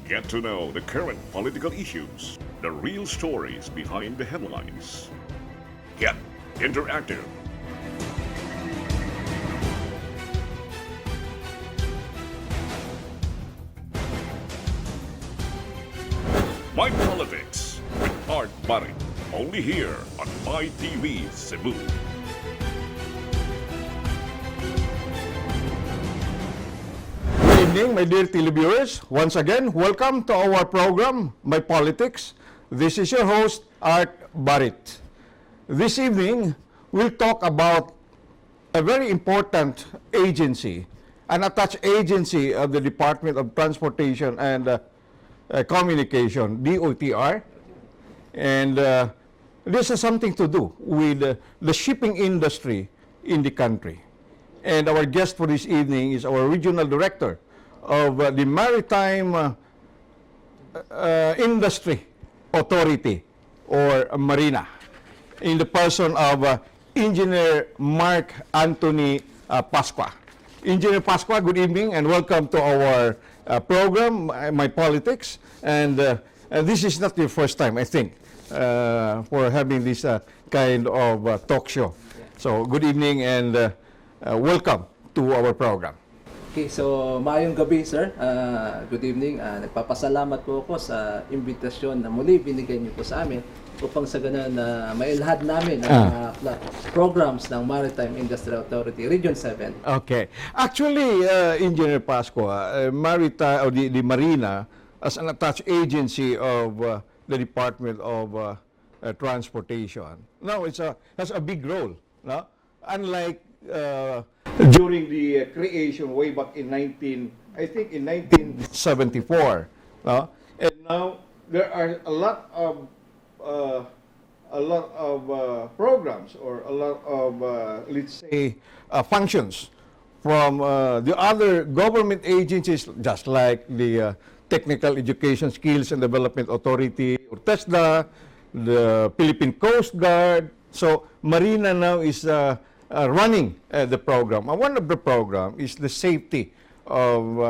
Get to know the current political issues, the real stories behind the headlines. Get interactive. My Politics with Barrit. Only here on My TV Cebu. Good evening, my dear televiewers. Once again, welcome to our program, My Politics. This is your host, Barrit. This evening, we'll talk about a very important agency, an attached agency of the Department of Transportation and Communication, DOTR. And this has something to do with the shipping industry in the country. And our guest for this evening is our Regional Director of the Maritime Industry Authority, or MARINA, in the person of Engineer Marc Anthony Pascua. Engineer Pascua, good evening and welcome to our program, My Politics. And this is not your first time, I think, for having this kind of talk show. So good evening and welcome to our program. Okay, so maayong gabi sir. Good evening. Nagpapasalamat po ako sa imbitasyon na muli binigay niyo po sa amin upang sa ganun na mailahad namin ang programs ng Maritime Industry Authority Region 7. Okay. Actually, Engineer Pascua, Maritime, or the MARINA, as an attached agency of the Department of Transportation, now has a big role. No? Unlike during the creation way back in 1974, no? And now there are a lot of programs or a lot of let's say functions from the other government agencies, just like the Technical Education Skills and Development Authority, or TESDA, the Philippine Coast Guard. So MARINA now is running the program. And one of the program is the safety of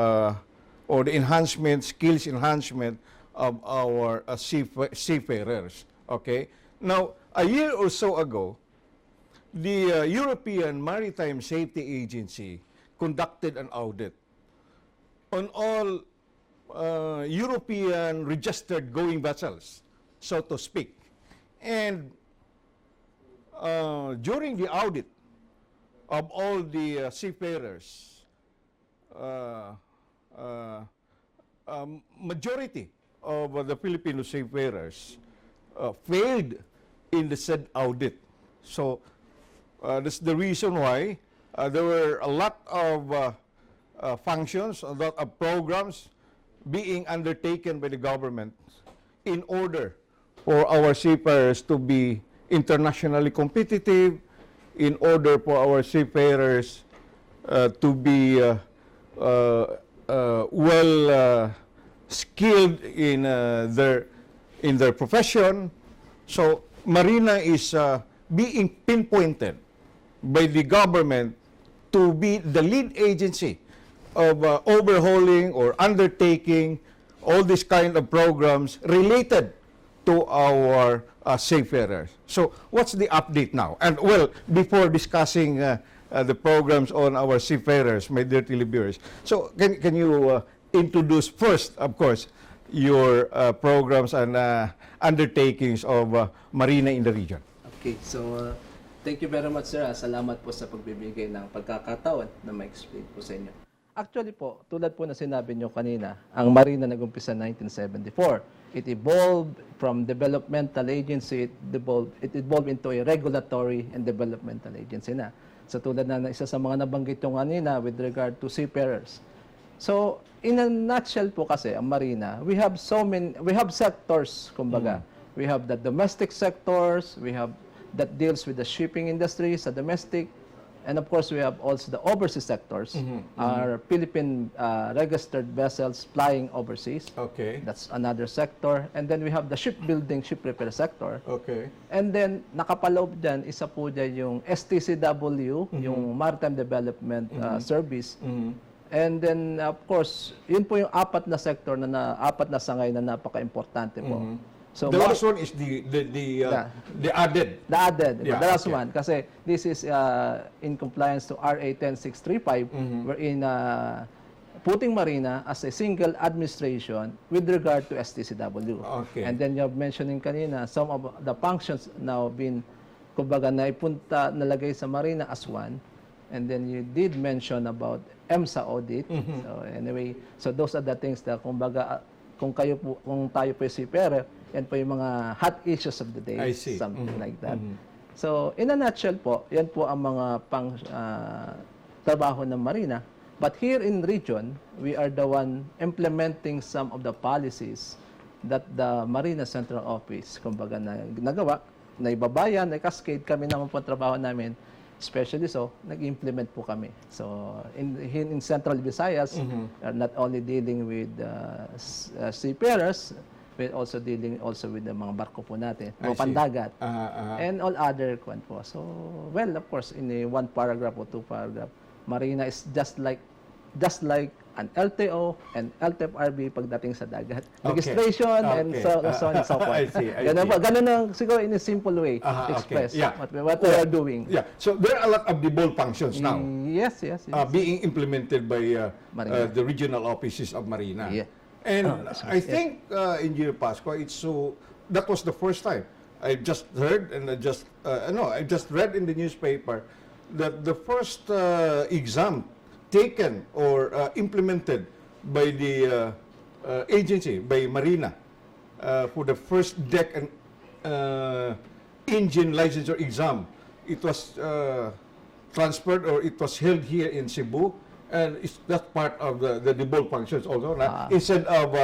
or the enhancement, skills enhancement of our seafarers. Okay. Now, a year or so ago, the European Maritime Safety Agency conducted an audit on all European registered going vessels, so to speak. And during the audit of all the seafarers, majority of the Filipino seafarers failed in the said audit. So that's the reason why there were a lot of functions, a lot of programs being undertaken by the government in order for our seafarers to be internationally competitive, in order for our seafarers to be well skilled in their profession. So MARINA is being pinpointed by the government to be the lead agency of overhauling or undertaking all these kind of programs related to our seafarers. So what's the update now? And well, before discussing the programs on our seafarers, my dear televiewers, so can you introduce first, of course, your programs and undertakings of MARINA in the region? Okay, so thank you very much sir. Salamat po sa pagbibigay ng pagkakataon na ma-explain po sa inyo. Actually po, tulad po na sinabi nyo kanina, ang MARINA nag-umpisa 1974. It evolved from developmental agency, it evolved into a regulatory and developmental agency na. So tulad na isa sa mga nabanggit nyo kanina with regard to seafarers. So in a nutshell po kasi, ang MARINA, we have sectors, kumbaga. We have the domestic sectors, we have that deals with the shipping industry sa domestic, and of course we have also the overseas sectors, our Philippine registered vessels flying overseas. Okay. That's another sector. And then we have the shipbuilding, ship repair sector. Okay. And then nakapaloob dyan, isa po dyan yung STCW, yung Maritime Development Service. And then, of course, yun po yung apat na sector apat na sangay na napaka-importante po. So, The last one is the added. The added, Yeah, the last okay. one. Kasi this is in compliance to RA 10635, wherein putting Marina as a single administration with regard to STCW. Okay. And then you're mentioning kanina, some of the functions now been, kumbaga, nalagay sa Marina as one. And then you did mention about EMSA audit. So anyway, so those are the things that, kumbaga, kung tayo po si Pere, yan po yung mga hot issues of the day. I see. Something like that. So, in a nutshell po, yan po ang mga trabaho ng Marina. But here in region, we are the one implementing some of the policies that the Marina Central Office, kumbaga, nagawa, na ibabayan, na cascade kami naman po ang trabaho namin. Especially so, nag-implement po kami. So, in Central Visayas, not only dealing with seafarers, we're also dealing with the mga barko po natin, mga pandagat, and all other kwan po. So, well, of course, in a one paragraph or two paragraph, Marina is just like an LTO and LTFRB pagdating sa dagat. Registration and so on and so forth. I see. Ganun ang siguro in a simple way express what we are doing. Yeah. So there are a lot of devolved functions now Yes. being implemented by Marina. the regional offices of Marina. Yeah. And I think, Engineer Pascua, that was the first time. I just heard and I just read in the newspaper that the first exam taken or implemented by the agency, by Marina, for the first deck and engine licensure exam. It was transferred, or it was held here in Cebu, and that's part of the devolved functions also. Instead of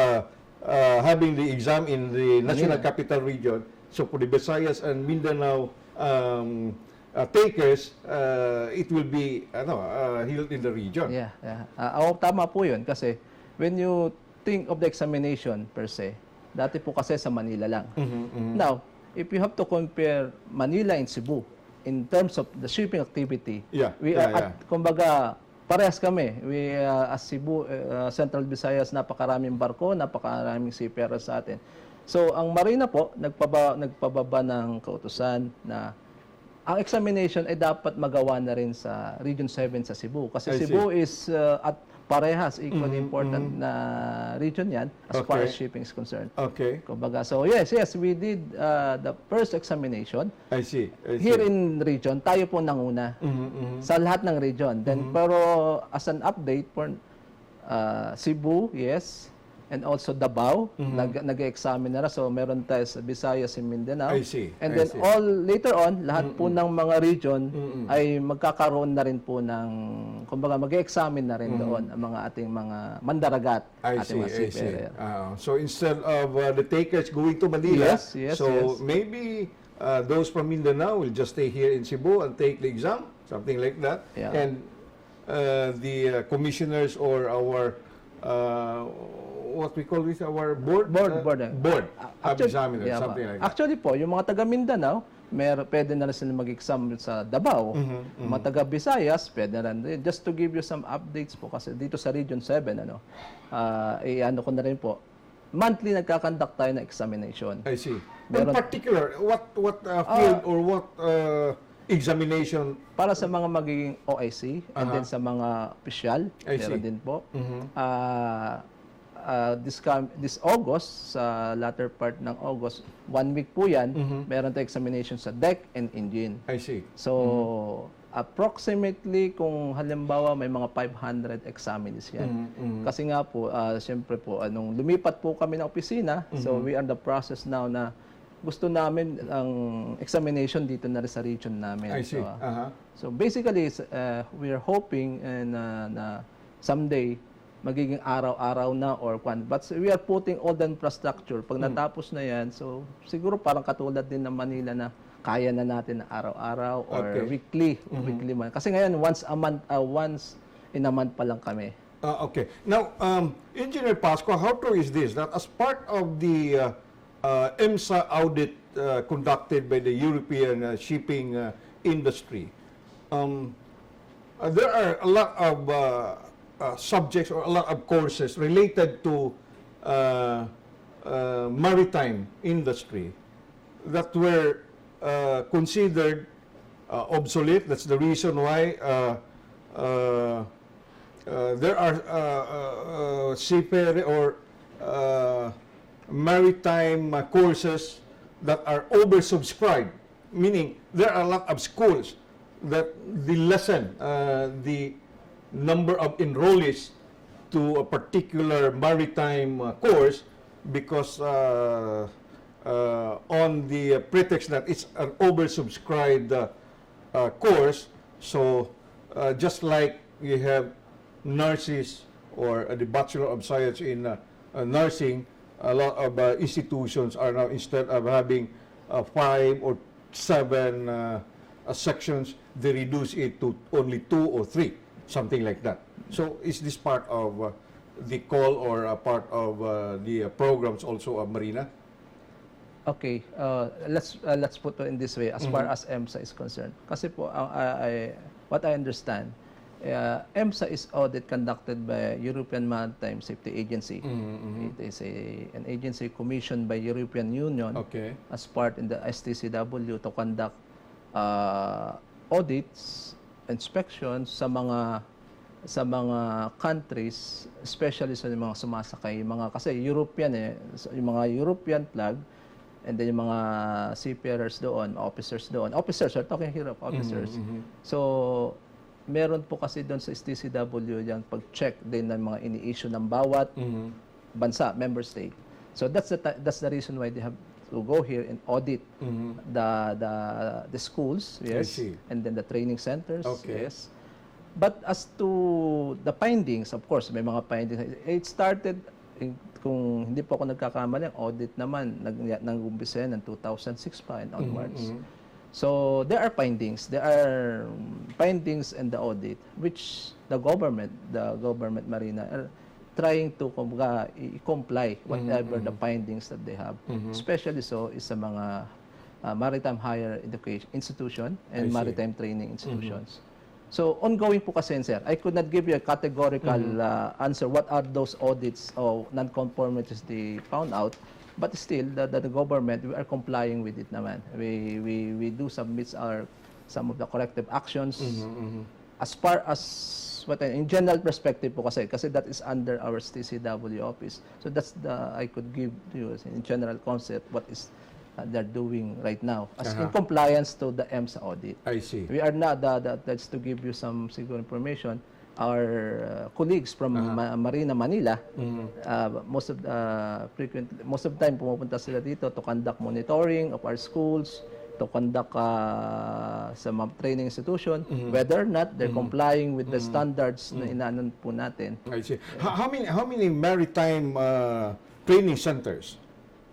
having the exam in the National Capital Region, so for the Visayas and Mindanao takers, it will be held in the region. Yeah. Tama po yun kasi when you think of the examination per se, dati po kasi sa Manila lang. Now, if you have to compare Manila and Cebu in terms of the shipping activity, kumbaga, parehas kami. We, as Cebu, Central Visayas, napakaraming barko, napakaraming seafarers sa atin. So, ang Marina po, nagpababa ng kautusan na ang examination ay dapat magawa na rin sa Region 7 sa Cebu. Kasi Cebu is at parehas, equally important na region yan as far as shipping is concerned. Okay. Kumbaga, so yes, we did the first examination. I see. Here in region, tayo po nanguna sa lahat ng region. Then, pero as an update for Cebu, yes, and also Davao, nag-examine na. So, meron tayo sa Visayas and Mindanao. I see. And then, later on, lahat po ng mga region ay magkakaroon na rin po ng, kumbaga, mag-examine na rin doon ang mga ating mga mandaragat, ating mga seafarer. So, instead of the takers going to Manila, yes. maybe those from Mindanao will just stay here in Cebu and take the exam, something like that. Yeah. And the commissioners or our what we call this, our board of examiners, something like that. Actually po, yung mga taga Mindanao, pwede na rin sila mag-exam sa Davao. Mga taga Visayas, pwede na rin. Just to give you some updates po, kasi dito sa Region 7, ano ko na rin po, monthly nagkakandak tayo ng examination. I see. In particular, what field or what examination? Para sa mga magiging OIC and then sa mga opisyal, meron din po. This August, sa latter part ng August, 1 week po yan, meron tayong examination sa deck and engine. I see. So, approximately, kung halimbawa may mga 500 examinees yan. Kasi nga po, siyempre po, nung lumipat po kami ng opisina, so we are in the process now na gusto namin ang examination dito na rin sa region namin. I see. So basically, we are hoping na someday, magiging araw-araw na or kwan. But we are putting all the infrastructure. Pag natapos na yan, so siguro parang katulad din ng Manila na kaya na natin na araw-araw or weekly man. Kasi ngayon, once in a month pa lang kami. Okay. Now, Engineer Pascua, how true is this? That as part of the EMSA audit conducted by the European shipping industry, there are a lot of subjects or a lot of courses related to maritime industry that were considered obsolete. That's the reason why there are seafaring or maritime courses that are oversubscribed, meaning there are a lot of schools that the lessen the number of enrollees to a particular maritime course because on the pretext that it's an oversubscribed course. So just like you have nurses or the Bachelor of Science in nursing, a lot of institutions are now, instead of having 5 or 7 sections, they reduce it to only 2 or 3, something like that. So is this part of the call or part of the programs also of MARINA? Okay, let's put it in this way as far as EMSA is concerned. Kasi po, what I understand, EMSA is audit conducted by European Maritime Safety Agency. It is an agency commissioned by European Union as part in the STCW to conduct audits, inspections sa mga countries, especially sa mga sumasakay, kasi European yung mga European flag, and then yung mga seafarers doon, officers doon. Officers, we're talking here of officers. So, meron po kasi doon sa STCW yung pag-check din ng mga ini-issue ng bawat bansa, member state. So, that's the reason why they have to go here and audit the schools, yes, and then the training centers, yes. But as to the findings, of course, may mga findings. It started, kung hindi po ako nagkakamali, audit naman, nag-umpisa ng 2006 pa and onwards. So, there are findings. There are findings in the audit which the government MARINA, are trying to comply whatever the findings that they have. Especially so is sa mga maritime higher education institution and maritime training institutions. So, ongoing po kasi, sir. I could not give you a categorical answer what are those audits or non-conformities they found out. But still, the government, we are complying with it naman. We do submit some of the corrective actions. As far as, in general perspective po kasi that is under our STCW office. So, that's I could give you in general concept what is they're doing right now as in compliance to the EMSA audit. I see. We are not, that's to give you some siguro information, our colleagues from MARINA Manila, most of the time pumupunta sila dito to conduct monitoring of our schools, to conduct sa mga training institution, whether or not they're complying with the standards na inaanon po natin. I see. How many maritime training centers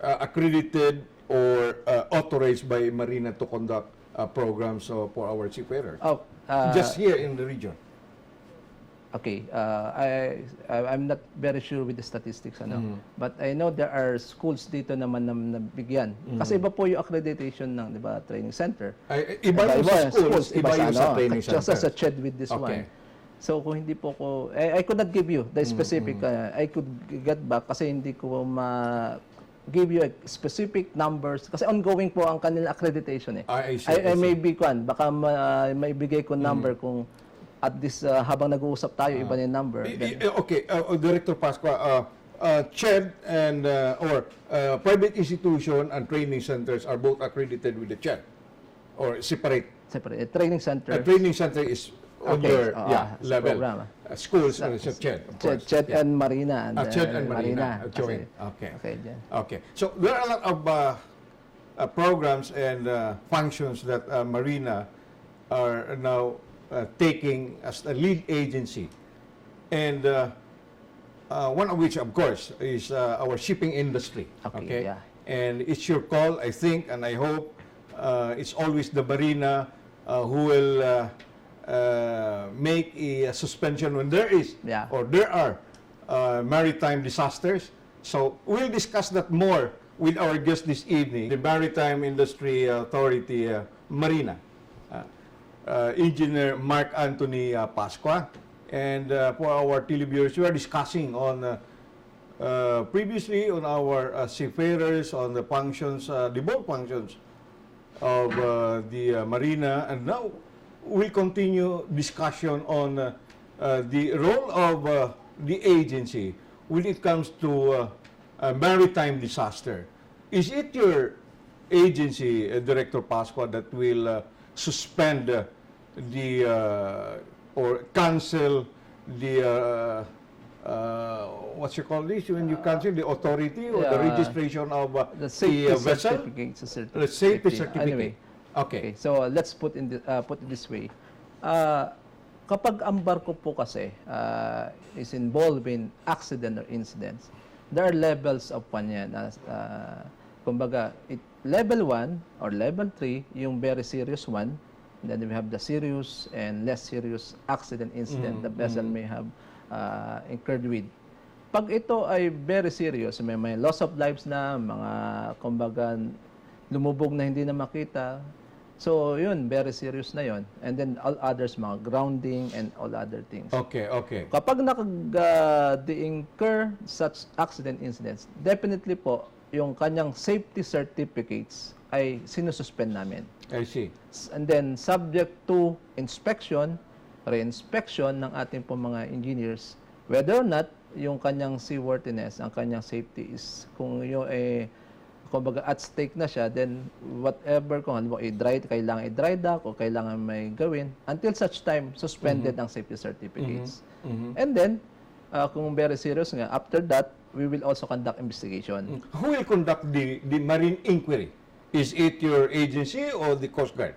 accredited or authorized by MARINA to conduct programs for our seafarers? Just here in the region. Okay, I'm not very sure with the statistics, but I know there are schools dito naman na nabigyan. Kasi iba po yung accreditation ng, di ba, training center. Iba yung sa schools, iba yung sa training center. Just as a CHED with this one. So kung hindi po ko, I could not give you the specific, I could get back kasi hindi ko give you a specific numbers kasi ongoing po ang kanilang accreditation I may be baka maibigay ko number kung at this habang nag-uusap tayo iba yung number. Okay, Director Pascua, CHED and or private institution and training centers are both accredited with the CHED or separate? Separate. Training center. A training center is on your level. Program. Schools sa CHED, of course. CHED and MARINA. CHED and MARINA. Okay. Okay. So there are a lot of programs and functions that MARINA are now taking as a lead agency. And one of which, of course, is our shipping industry. Okay. And it's your call, I think, and I hope it's always the MARINA who will make a suspension when there is or there are maritime disasters. So we'll discuss that more with our guest this evening, the Maritime Industry Authority, MARINA, Engineer Marc Anthony Pascua. And for our televiewers, we are discussing on previously on our seafarers, on the functions, the boat functions of the Marina, and now we'll continue discussion on the role of the agency when it comes to maritime disaster. Is it your agency, Director Pascua, that will suspend or cancel the what you call this when you cancel the authority or the registration of the safety vessel? certificate. The safety certificate. Anyway, Okay. so let's put it this way. Kapag ang barko po kasi is involved in accident or incidents, there are levels of panyan. Kumbaga, level 1 or level 3, yung very serious one. Then we have the serious and less serious accident incident the vessel may have incurred with. Pag ito ay very serious, may loss of lives na, mga kumbaga lumubog na hindi na makita. So yun, very serious na yun. And then all others, mga grounding and all other things. Okay, okay. Kapag incur such accident incidents, definitely po, yung kanyang safety certificates ay sinususpend namin. I see. And then, subject to inspection, re-inspection ng ating po mga engineers, whether or not yung kanyang seaworthiness, ang kanyang safety is, kung yung kumbaga at stake na siya, then whatever, kung halimbawa kailangan i-dry dock o kailangan may gawin, until such time, suspended ang safety certificates. And then, kung very serious nga, after that, we will also conduct investigation. Who will conduct the marine inquiry? Is it your agency or the Coast Guard?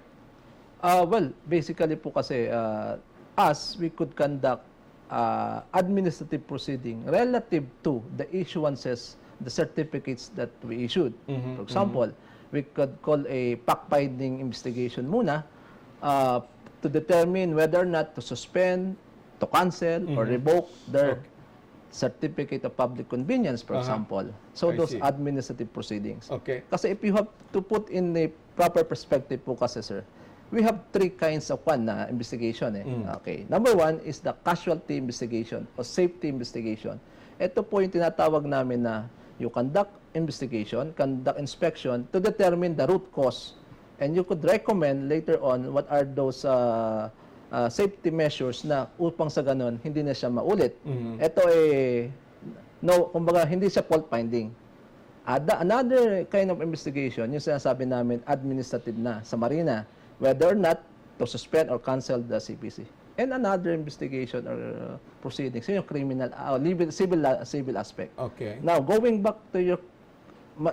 Well, basically po kasi, we could conduct administrative proceeding relative to the issuances, the certificates that we issued. For example, we could call a fact-finding investigation muna to determine whether or not to suspend, to cancel, or revoke their certificate of public convenience, for example. So, those see. administrative proceedings. Okay. Kasi if you have to put in a proper perspective po kasi, sir, we have three kinds of na investigation. Okay. Number one is the casualty investigation or safety investigation. Ito po yung tinatawag namin na you conduct investigation, conduct inspection to determine the root cause. And you could recommend later on what are those safety measures na upang sa ganun, hindi na siya maulit. Ito kumbaga, hindi siya fault finding. Another kind of investigation, yung sinasabi namin, administrative na sa Marina, whether or not to suspend or cancel the CPC. And another investigation or proceedings, yung criminal, civil aspect. Okay. Now, going back to your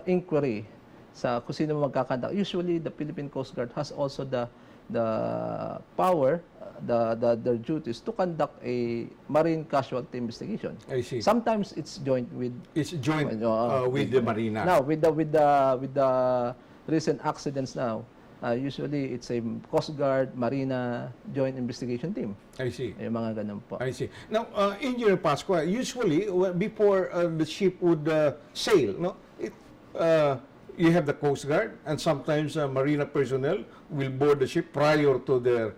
inquiry sa kung sino magkakandak, usually the Philippine Coast Guard has also the power, their duties to conduct a marine casualty investigation. I see. Sometimes it's joint with It's joint with the Marina. now with the recent accidents now. Usually it's a Coast Guard Marina joint investigation team. I see. Yung mga ganun po. I see. Now, Engineer Pascua, usually before the ship would sail, you have the Coast Guard, and sometimes Marina personnel will board the ship prior to their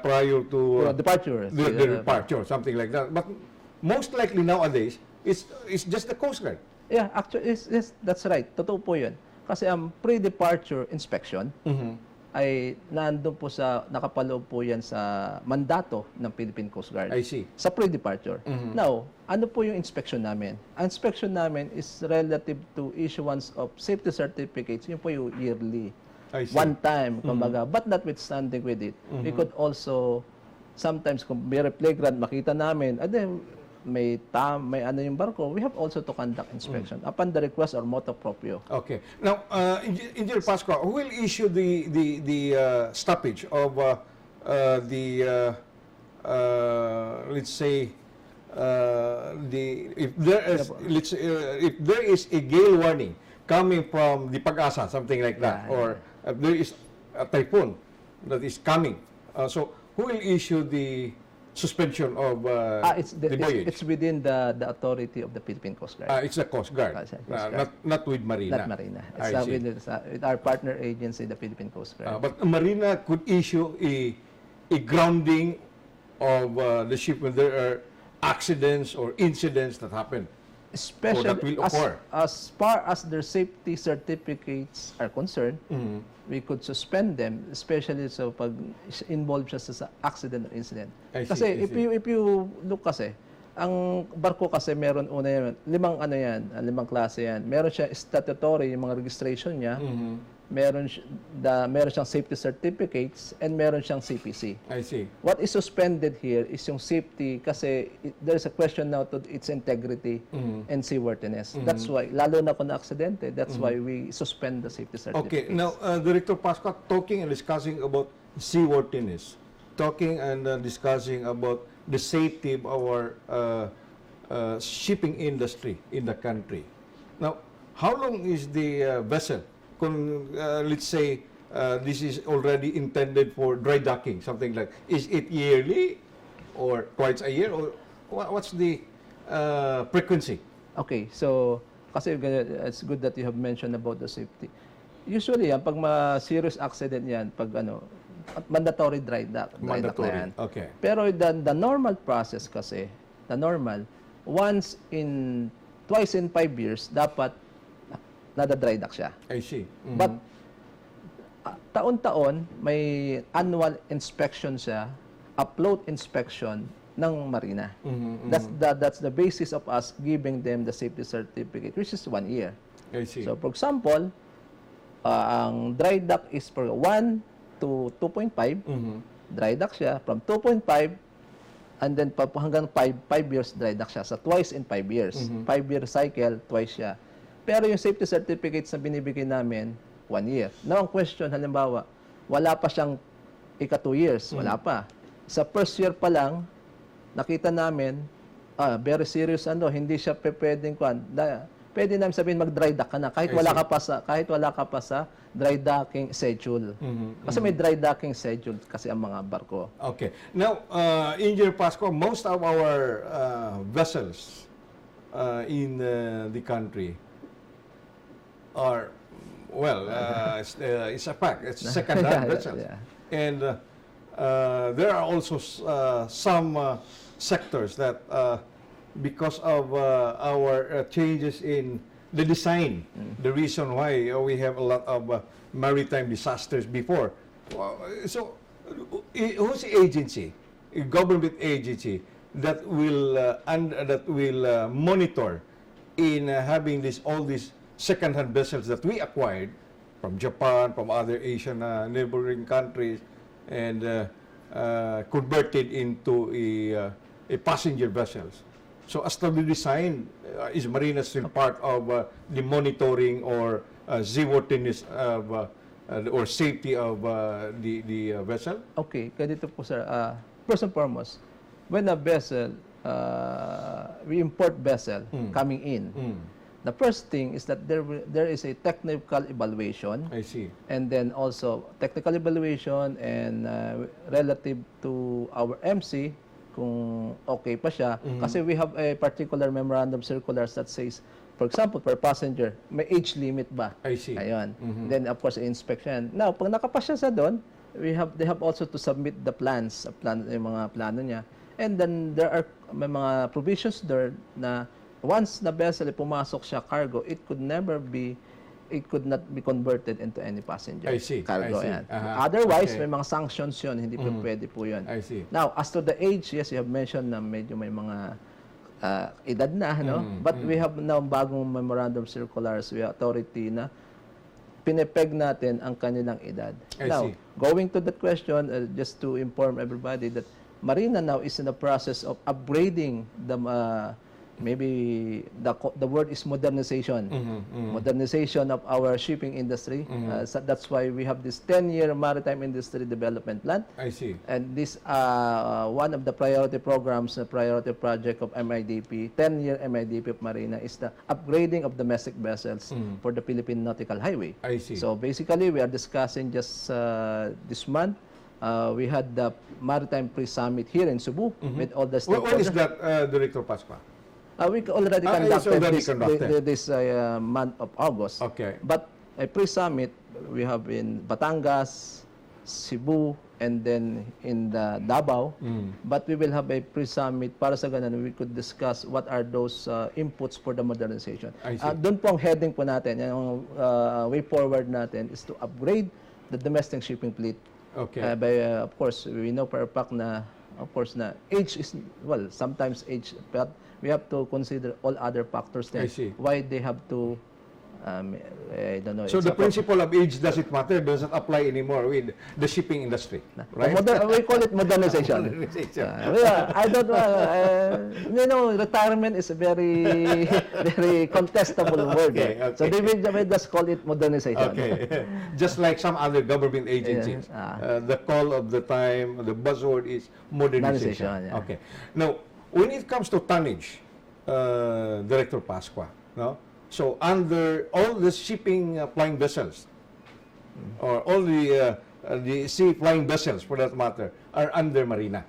prior to Departure. the departure, something like that. But most likely nowadays, it's just the Coast Guard. Yeah, actually, that's right. Totoo po yun. Kasi ang pre-departure inspection ay nandun po nakapaloob po yan sa mandato ng Philippine Coast Guard. I see. Sa pre-departure. Now, ano po yung inspection namin? Ang inspection namin is relative to issuance of safety certificates. Yun po yung yearly. I see. One time, kumbaga. But notwithstanding with it, we could also, sometimes kung may flagrant, makita namin, may ano yung barko, we have also to conduct inspection upon the request or motu proprio. Okay. Now, Engineer Pascua, who will issue the stoppage of let's say if there is a gale warning coming from the Pag-asa, something like that, or there is a typhoon that is coming, so who will issue the suspension of the voyage? It's within the authority of the Philippine Coast Guard. It's the Coast Guard, Coast Guard. Not with Marina. Not Marina. I see. With our partner agency, the Philippine Coast Guard. But Marina could issue a a grounding of the ship when there are accidents or incidents that happen. Especially that will occur. as far as their safety certificates are concerned, we could suspend them, especially so pag involved siya sa accident or incident. I see, Kasi I see. if you look kasi, ang barko kasi meron una yan, limang klase yan. Meron siya statutory, yung mga registration niya. Meron siyang safety certificates and meron siyang CPC. I see. What is suspended here is yung safety kasi there's a question now to its integrity and seaworthiness. That's why, lalo na kung na-aksidente, that's why we suspend the safety certificates. Okay, now, Director Pascua, talking and discussing about seaworthiness, talking and discussing about the safety of our shipping industry in the country. Now, how long is the vessel? Kung, let's say, this is already intended for dry docking, something like, is it yearly or twice a year, or what's the frequency? Okay, so kasi it's good that you have mentioned about the safety. Usually, pag serious accident yan, pag mandatory dry dock na yan. Okay. Pero the normal process kasi, twice in 5 years, dapat nada-dry dock siya. I see. But taon-taon may annual inspection siya, upload inspection ng Marina. That's the basis of us giving them the safety certificate, which is 1 year. I see. So for example, ang dry dock is for 1 to 2.5. Dry dock siya from 2.5 and then hanggang 5 years dry dock siya. So twice in 5 years. 5-year cycle, twice siya. Pero yung safety certificates na binibigay namin, 1 year. Now, ang question, halimbawa, wala pa siyang 2 years. Wala pa. Sa first year pa lang, nakita namin, very serious, hindi siya pwedeng pwede namin sabihin mag-dry dock ka na kahit wala ka pa sa dry docking schedule. Kasi may dry docking schedule kasi ang mga barko. Okay. Now, Engineer Pascua, most of our vessels in the country are, well, it's a fact. It's second-hand vessels. Yeah. And there are also some sectors that, because of our changes in the design, the reason why we have a lot of maritime disasters before. So, whose agency, a government agency, that will monitor in having all these second-hand vessels that we acquired from Japan, from other Asian neighboring countries, and converted into a passenger vessels. So as to the design, is Marina still part of the monitoring or seaworthiness or safety of the vessel? Okay, ganito po sir. First and foremost, when a vessel, we import vessel coming in, the first thing is that there is a technical evaluation. I see. And then also technical evaluation and relative to our MC, kung okay pa siya. Kasi we have a particular memorandum circulars that says, for example, per passenger, may age limit ba? I see. Ayun. Then of course, inspection. Now, pag nakapasya siya doon, they have also to submit the plans, yung mga plano niya. And then may mga provisions there na once na vessel pumasok siya cargo, it could not be converted into any passenger cargo. I see. Yan. Otherwise, Okay. may mga sanctions yun, hindi po pwede po yun. I see. Now, as to the age, yes, you have mentioned na medyo may mga edad na, no? But we have now bagong memorandum circulars with authority na pinepeg natin ang kanilang edad. I Now, see. going to that question, just to inform everybody that Marina now is in the process of upgrading the maybe the word is modernization. Modernization of our shipping industry. So that's why we have this 10-year Maritime Industry Development Plan. I see. And this one of the priority programs, the priority project of MIDP, 10-year MIDP of Marina, is the upgrading of domestic vessels for the Philippine Nautical Highway. I see. So basically, we are discussing just this month. We had the Maritime Pre-Summit here in Cebu with all the When stakeholders. is that, Director Pascua? We already it's conducted already this month of August. Okay. But a pre-summit, we have in Batangas, Cebu, and then in the Davao. But we will have a pre-summit para sa ganun we could discuss what are those inputs for the modernization. I see. Doon po ang heading po natin, yung way forward natin is to upgrade the domestic shipping fleet. Okay. Of course, we know for a fact na, of course, na age is, well, sometimes age, but we have to consider all other factors I there. see. Why they have to, I don't know. So it's the a- principle of age doesn't matter, doesn't apply anymore with the shipping industry, right? We call it modernization. Modernization. I don't know, retirement is a very, very contestable word. Okay, So they will just call it modernization. Okay. Just like some other government agencies. Yeah. The call of the time, the buzzword is modernization. Modernization, yeah. Okay. Now, when it comes to tonnage, Director Pascua, no? So under all the shipping flying vessels, or all the sea flying vessels for that matter, are under MARINA,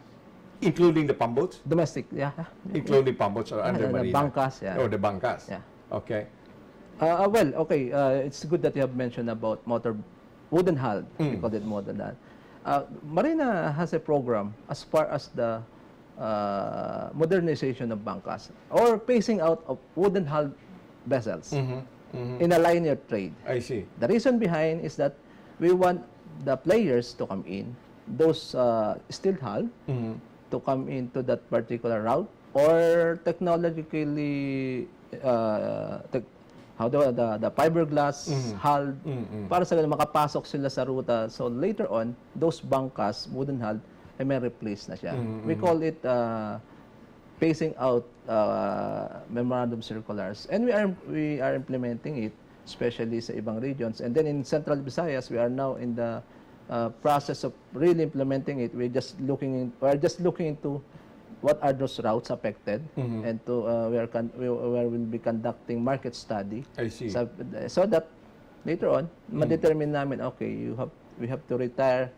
including the pumboats? Domestic, yeah. Including pumboats are under The MARINA? bangkas, yeah. Or the bangkas? Yeah. Okay. Well, okay. It's good that you have mentioned about wooden hull. We call it modern hull. Marina has a program as far as the modernization of bangkas or phasing out of wooden hull vessels in a linear trade. I see. The reason behind is that we want the players to come in, those steel hull, to come into that particular route or technologically the fiberglass hull para sa ganun makapasok sila sa ruta. So later on, those bangkas, wooden hull, ay may replace na siya. We call it phasing out memorandum circulars, and we are implementing it, especially sa ibang regions. And then in Central Visayas, we are now in the process of really implementing it. We're just looking into what are those routes affected, and to we will be conducting market study. I see. So that later on, ma-determine namin, okay, we have to retire,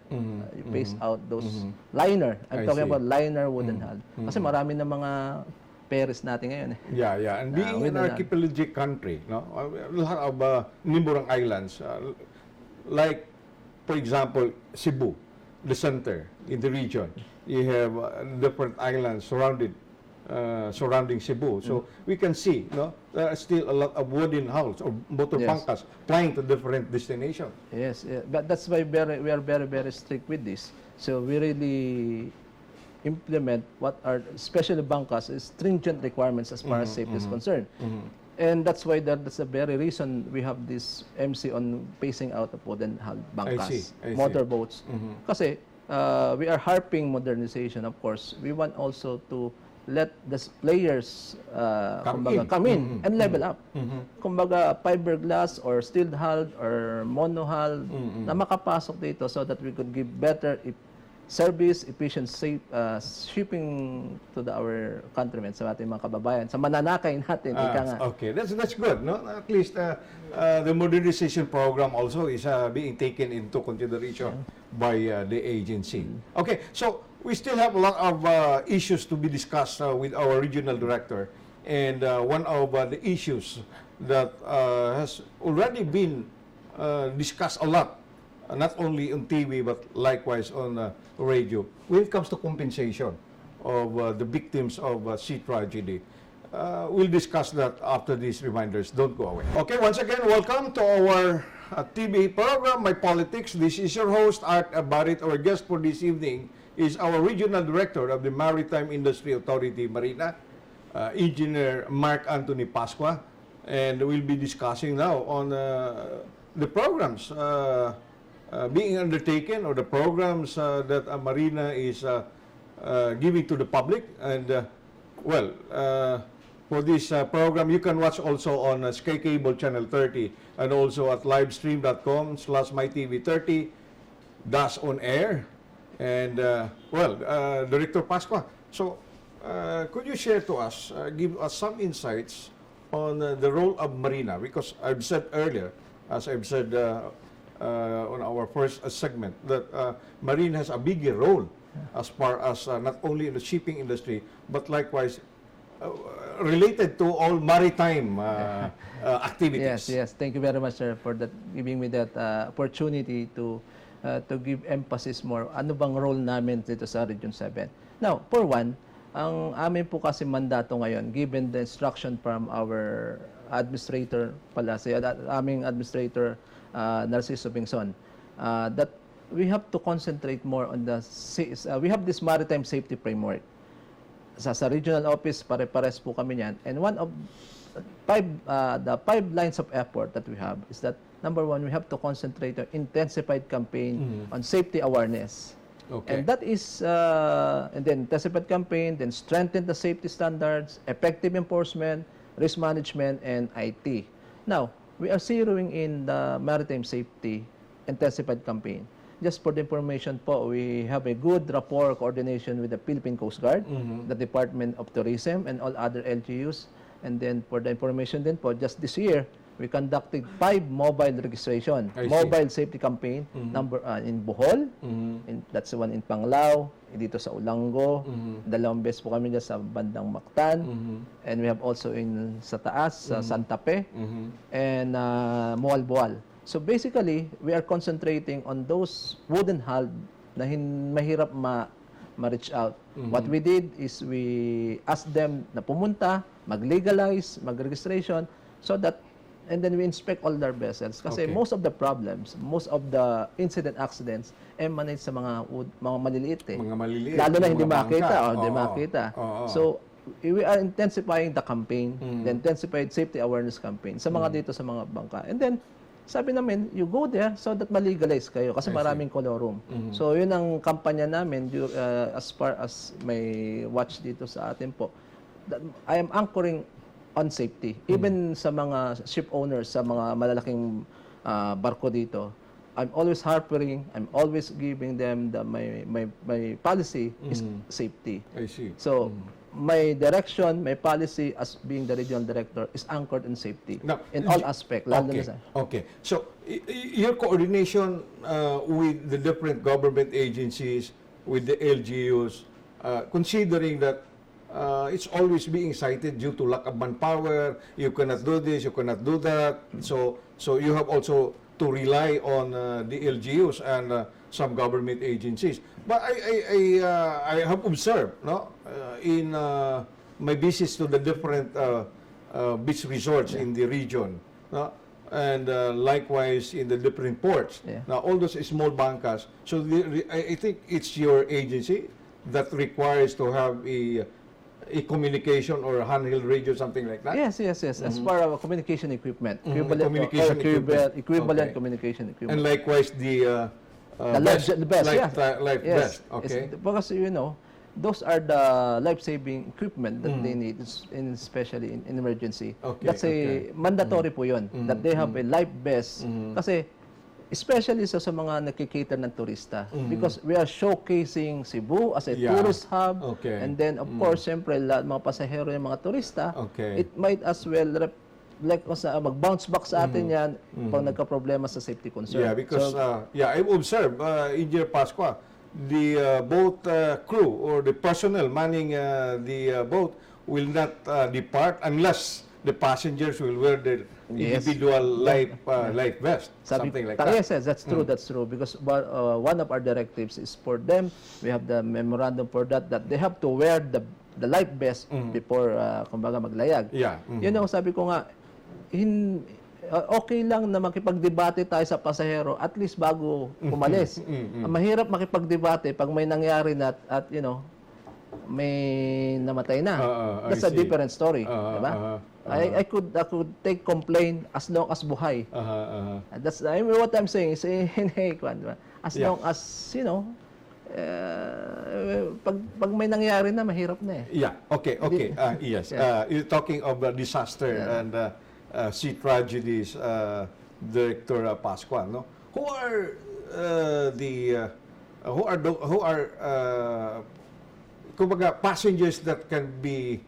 phase out those liner. I I'm talking see. about liner wooden hull. Kasi marami na mga Paris natin ngayon. Yeah, yeah. And being an archipelagic country, no, lahat of nimborang islands, like, for example, Cebu, the center in the region, you have different islands surrounding Cebu. So we can see, no, there are still a lot of wooden hulls or motor Yes. bangkas flying to different destinations. Yes, but that's why we are very, very strict with this. So we really implement what are, especially bangkas, stringent requirements as far as safety is concerned. And that's why that's the very reason we have this MC on phasing out of wooden hull bangkas, I see. motorboats. Kasi we are harping modernization, of course. We want also to let the players come in and level up. Kumbaga, fiberglass or steel hull or mono hull na makapasok dito so that we could give better service, efficient, safe shipping to our countrymen, sa ating mga kababayan, sa mananakay natin. Ika nga. Okay, that's good, no? At least the modernization program also is being taken into consideration by the agency. Okay, so we still have a lot of issues to be discussed with our regional director, and one of the issues that has already been discussed a lot, not only on TV but likewise on radio, when it comes to compensation of the victims of sea tragedy. We'll discuss that after these reminders. Don't go away. Okay, once again, welcome to our TV program, My Politics. This is your host, Art Barrit. Our guest for this evening is our Regional Director of the Maritime Industry Authority, MARINA, Engineer Marc Anthony Pascua. And we'll be discussing now on the programs being undertaken, or the programs that MARINA is giving to the public. And for this program, you can watch also on Sky Cable Channel 30 and also at livestream.com/mytv30 on air. And Director Pascua, so could you share to us, give us some insights on the role of MARINA? Because I've said earlier, as I've said on our first segment, that MARINA has a bigger role as far as not only in the shipping industry, but likewise related to all maritime activities. Yes. Thank you very much, sir, for that, giving me that opportunity to to give emphasis more, ano bang role namin dito sa Region 7. Now, for one, ang amin po kasi mandato ngayon, given the instruction from our administrator pala, si aming administrator, Narciso Bingson, that we have to concentrate more on we have this maritime safety framework. Sa regional office, pare-pares po kami niyan. And one of the five lines of effort that we have is that, number one, we have to concentrate on intensified campaign on safety awareness. Okay. And that is, and then intensified campaign, then strengthen the safety standards, effective enforcement, risk management, and IT. Now, we are zeroing in the maritime safety intensified campaign. Just for the information po, we have a good rapport coordination with the Philippine Coast Guard, the Department of Tourism, and all other LGUs. And then for the information din po, just this year, we conducted 5 mobile registration, mobile safety campaign, number in Bohol, that's the one in Panglao, dito sa Ulango, 2 beses po kami dyan sa bandang Mactan, and we have also sa taas, sa Santa Fe, and Moalboal. So basically, we are concentrating on those wooden hull na mahirap ma-reach out. What we did is we asked them na pumunta, mag-legalize, mag-registration, so that, and then we inspect all their vessels. Kasi most of the problems, most of the incident accidents, emanate sa mga maliliit eh. Mga maliliit. Lalo na hindi mga makita. bangka. Hindi makita. So, we are intensifying the campaign, the intensified safety awareness campaign sa mga dito sa mga bangka. And then, sabi namin, you go there so that ma-legalize kayo kasi maraming colorum. So, yun ang kampanya namin as far as may watch dito sa atin po. I am anchoring on safety. Even sa mga ship owners, sa mga malalaking barko dito, I'm always harpering, I'm always giving them my policy is safety. I see. So, my direction, my policy as being the regional director is anchored in safety Now, in all aspects. Okay. So, your coordination with the different government agencies, with the LGUs, considering that it's always being cited due to lack of manpower, you cannot do this, you cannot do that. So you have also to rely on the LGUs and some government agencies. But I have observed, no, in my visits to the different beach resorts in the region, no, and likewise in the different ports. Now, all those small bangkas. So I think it's your agency that requires to have a communication or a handheld radio, something like that? Yes. As far as communication equipment, equivalent communication equipment. And likewise the best, life vest. Okay. Because those are the life-saving equipment that they need, especially in emergency. That's mandatory po yun, that they have a life vest. Kasi especially sa mga nakikita ng turista, because we are showcasing Cebu as a tourist hub, and then of course siyempre mga pasahero yung mga turista, it might as well mag-bounce back sa atin yan pag nagka-problema sa safety concern. Yeah, because I've observed, Engineer Pascua, the boat crew or the personnel manning the boat will not depart unless the passengers will wear their individual life vest, something like that. Yes, that's true. That's true. Because one of our directives is for them. We have the memorandum for that they have to wear the life vest before kumbaga maglayag. Sabi ko nga, okay lang na makipagdebate tayo sa pasahero at least bago umalis. Mahirap makipagdebate pag may nangyari na at may namatay na. That's a different story, diba? I could take complaint as long as buhay. That's what I'm saying is as long as pag may nangyari na mahirap na eh. Yes. You're talking of disaster and sea tragedies, Director Pascua, no? Who are kumbaga passengers that can be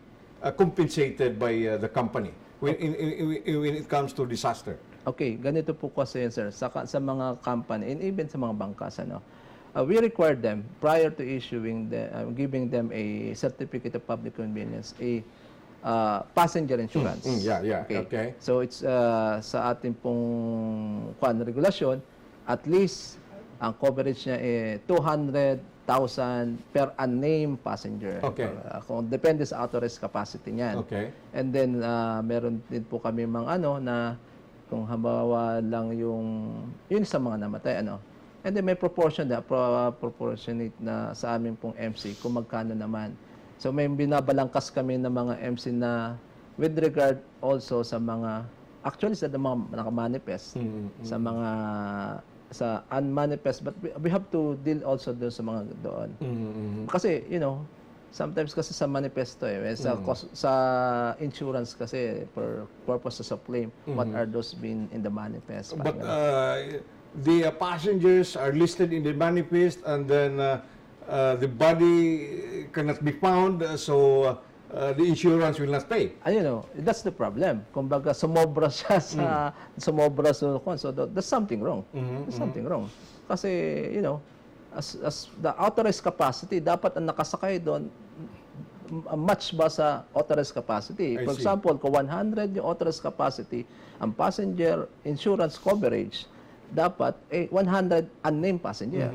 compensated by the company when it comes to disaster? Okay, ganito po kasi sir, sa mga company and even sa mga bangkas, we require them prior to issuing giving them a certificate of public convenience, a passenger insurance. Okay. So it's sa ating pong regulasyon, at least Ang coverage niya 200,000 per unnamed passenger. Okay. Kung depende sa authorized capacity niyan. Okay. And then meron din po kami mga na kung halimbawa lang yun sa mga namatay And then may proportionate na sa amin pong MC kung magkano naman. So may binabalangkas kami ng mga MC na with regard also sa mga actually sa mga nakamanifest sa unmanifest, but we have to deal also doon sa mga doon. Kasi sometimes kasi sa manifesto sa insurance kasi for purposes of claim, what are those being in the manifest? But the passengers are listed in the manifest, and then the body cannot be found, so the insurance will not pay. That's the problem. Kumbaga, sumobra siya so there's something wrong. There's something wrong. Kasi, as the authorized capacity, dapat ang nakasakay doon, match ba sa authorized capacity? For example, kung 100 yung authorized capacity, ang passenger insurance coverage, dapat 100 unnamed passenger.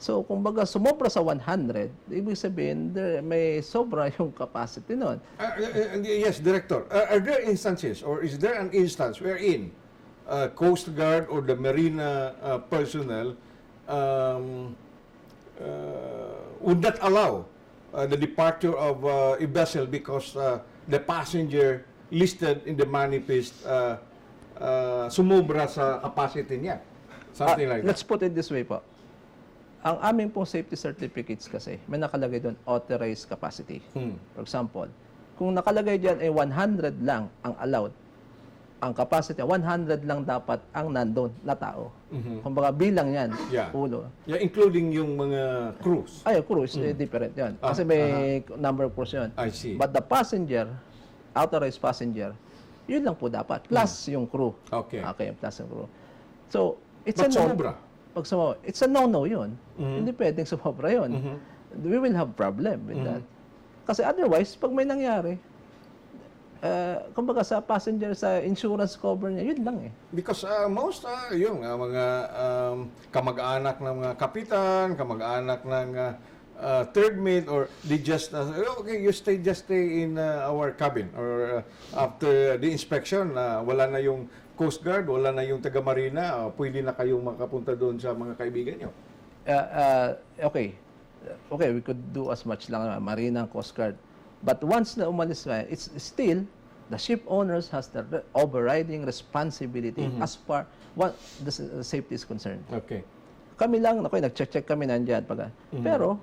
So, kung baga sumobra sa 100, ibig sabihin, may sobra yung capacity nun. Yes, Director. Are there instances, or is there an instance wherein Coast Guard or the MARINA personnel would not allow the departure of a vessel because the passenger listed in the manifest sumobra sa capacity niya? Something like that. Let's put it this way po. Ang aming pong safety certificates kasi, may nakalagay doon authorized capacity. For example, kung nakalagay dyan 100 lang ang allowed, ang capacity, 100 lang dapat ang nandun na tao. Kung baka bilang yan, ulo. Yeah, including yung mga crews. Crews, different yan. Kasi may number of crews yun. I see. But the passenger, authorized passenger, yun lang po dapat. Plus yung crew. Okay. Plus yung crew. So, it's But sumobra. Pag sumobra, it's a no-no yun. Hindi pwedeng sumobra yun. We will have problem with that. Kasi otherwise, pag may nangyari, kumbaga sa passenger, sa insurance cover niya, yun lang Because most, mga kamag-anak ng mga kapitan, kamag-anak ng third mate, or they just, okay, you just stay in our cabin. Or after the inspection, wala na yung Coast Guard, wala na yung taga-Marina, pwede na kayong makapunta doon sa mga kaibigan nyo. Okay, we could do as much lang, Marina, Coast Guard. But once na umalis na, it's still, the ship owners has the overriding responsibility as far what the safety is concerned. Okay. Kami lang, nag-check kami nandyan. Pero,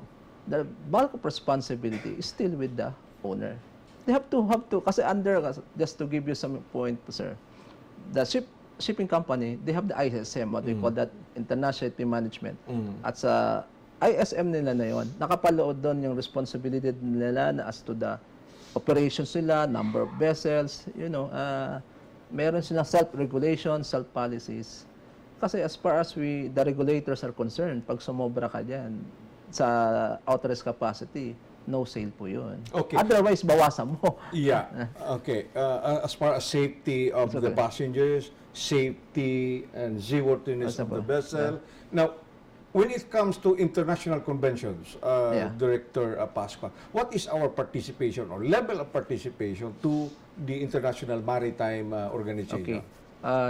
the bulk of responsibility is still with the owner. They have to, kasi just to give you some point, sir, the shipping company, they have the ISM, what we call that, International Safety Management. At sa ISM nila na yun, nakapalood doon yung responsibility nila na as to the operations nila, number of vessels, meron silang self-regulation, self-policies. Kasi as far as the regulators are concerned, pag sumobra ka dyan sa authorized capacity, no sale po yun. Okay. Otherwise, bawasan mo. Yeah. Okay. As far as safety of the passengers, safety and seaworthiness of the vessel. Now, when it comes to international conventions, Director Pascua, what is our participation or level of participation to the International Maritime Organization? Okay.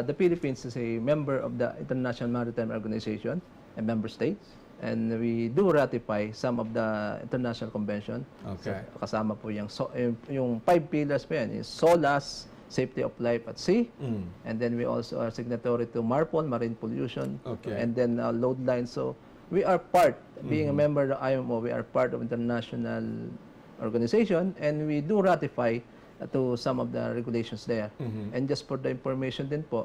The Philippines is a member of the International Maritime Organization, a member state. And we do ratify some of the international convention. Okay. So, kasama po yung 5 pillars pa yan, is SOLAS, safety of life at sea. And then we also are signatory to MARPOL, marine pollution. Okay. And then load line. So we are part, being a member of the IMO, we are part of international organization, and we do ratify to some of the regulations there. And just for the information din po,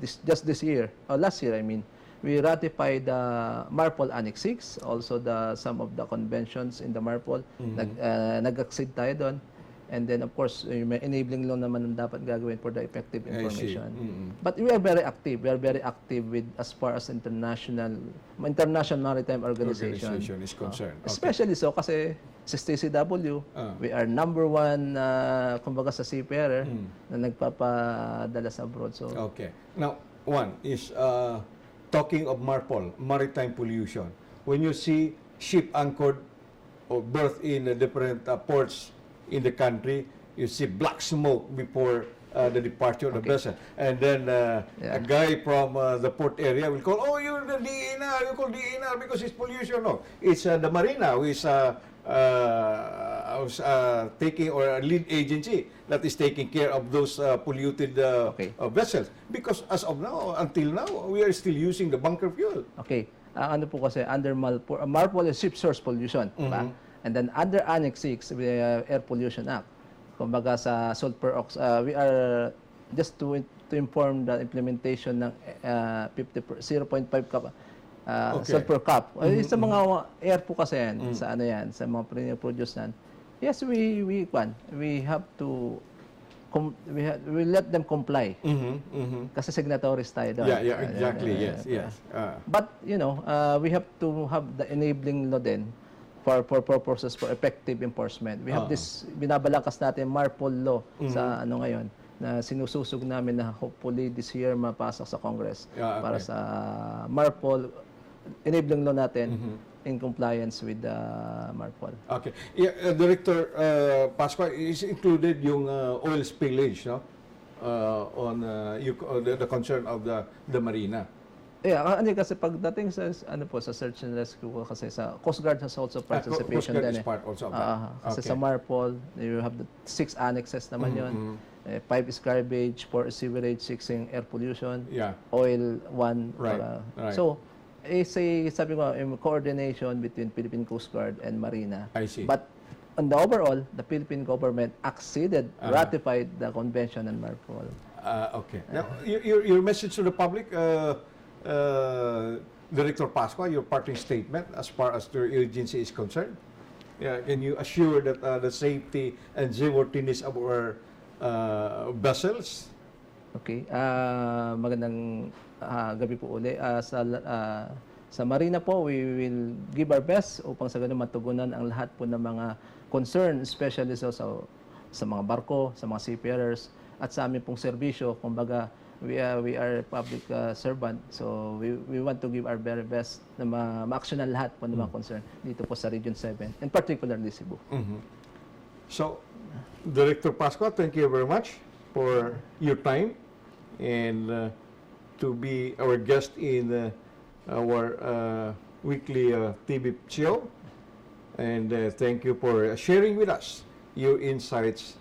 this year, last year I mean, we ratified the MARPOL Annex 6, also some of the conventions in the MARPOL. Nag-accede tayo doon. And then, of course, may enabling law naman ang dapat gagawin for the effective information. But we are very active. We are very active with as far as International Maritime Organization is concerned. Especially so kasi sa STCW, we are number one, kumbaga sa seafarer na nagpapadala sa abroad. So, Okay. Now, one is talking of MARPOL, maritime pollution, when you see ship anchored or berthed in different ports in the country, you see black smoke before the departure of the vessel. And then a guy from the port area will call, oh, you're the DENR, you call DENR because it's pollution. No, it's the MARINA who is taking, or a lead agency that is taking care of those polluted vessels. Because as of now, until now, we are still using the bunker fuel. Okay. Ano po kasi, under MARPOL is ship source pollution. Diba? And then under Annex 6, the Air Pollution Act. Kumbaga sa sulfur oxide, we are just to inform the implementation ng 0.5 cap sulfur cap. Sa mga air po kasi yan, sa ano yan, sa mga produce yan. Yes, we have to we let them comply. Kasi signatories tayo doon. Yeah, exactly. Yes. But you know, we have to have the enabling law then for purposes for effective enforcement. We have this, binabalakas natin MARPOL law sa ano ngayon, na sinususog namin na hopefully this year mapasok sa Congress para sa MARPOL, enabling law natin in compliance with the MARPOL. Okay. Director Pascua, is included yung oil spillage, no? On the concern of the MARINA. Yeah, kasi pagdating sa sa search and rescue kasi sa Coast Guard has also participation din. Coast Guard is part also of that. Kasi sa MARPOL, you have the 6 annexes naman yon. 5 is garbage, 4 is sewerage, 6 is air pollution, oil 1. Right. So, sabi ko, coordination between Philippine Coast Guard and MARINA. I see. But on the overall, the Philippine government ratified the convention on MARPOL. Okay. Now, your message to the public, Director Pascua, your parting statement as far as your agency is concerned. Can you assure that the safety and seaworthiness of our vessels? Okay. Magandang gabi po uli. Sa MARINA po, we will give our best upang sa ganun matugunan ang lahat po ng mga concern, especially sa mga barko, sa mga seafarers, at sa aming pong serbisyo. Kumbaga, we are public servant, so we want to give our very best na ma-actionan lahat po ng mga concern dito po sa Region 7, and particularly Cebu. So, Director Pascua, thank you very much for your time and to be our guest in our weekly TV show. And thank you for sharing with us your insights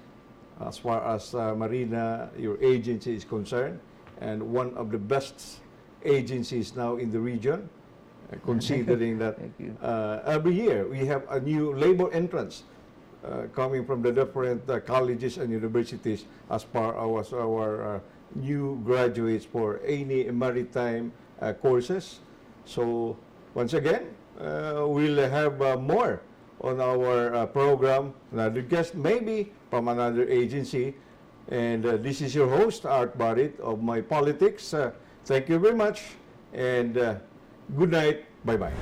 as far as MARINA, your agency is concerned, and one of the best agencies now in the region, considering that every year we have a new labor entrance coming from the different colleges and universities as far as our new graduates for any maritime courses. So once again, we'll have more on our program, another guest maybe from another agency. And this is your host, Art Barrit of My Politics. Thank you very much, and good night. Bye-bye.